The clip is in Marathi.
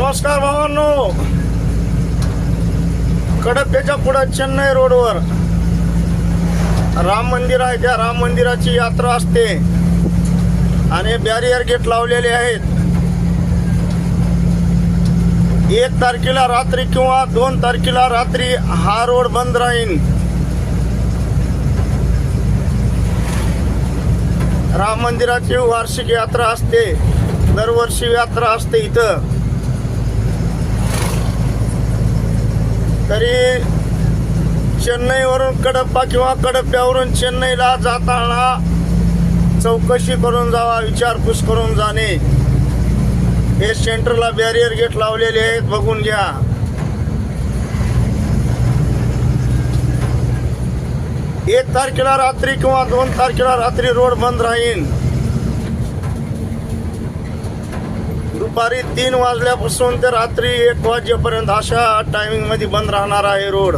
नमस्कार भावांनो, कडप्याच्या पुढे चेन्नई रोडवर राम मंदिर आहे. त्या राम मंदिराची यात्रा असते आणि बॅरियर गेट लावलेले आहेत. 1 तारखेला रात्री किंवा 2 तारखेला रात्री हा रोड बंद राहील. राम मंदिराची वार्षिक यात्रा असते, दरवर्षी यात्रा असते इथं. तरी चेन्नईवरून कडप्पा किंवा कडप्प्यावरून चेन्नईला जाताना चौकशी करून जावा, विचारपूस करून जाणे. हे सेंटरला बॅरियर गेट लावलेले आहेत, बघून घ्या. एक तारखेला रात्री किंवा 2 तारखेला रात्री रोड बंद राहील. दुपारी 3 वाजल्यापासून ते रात्री 1 वाजेपर्यंत अशा टायमिंग मध्ये बंद राहणार आहे रोड.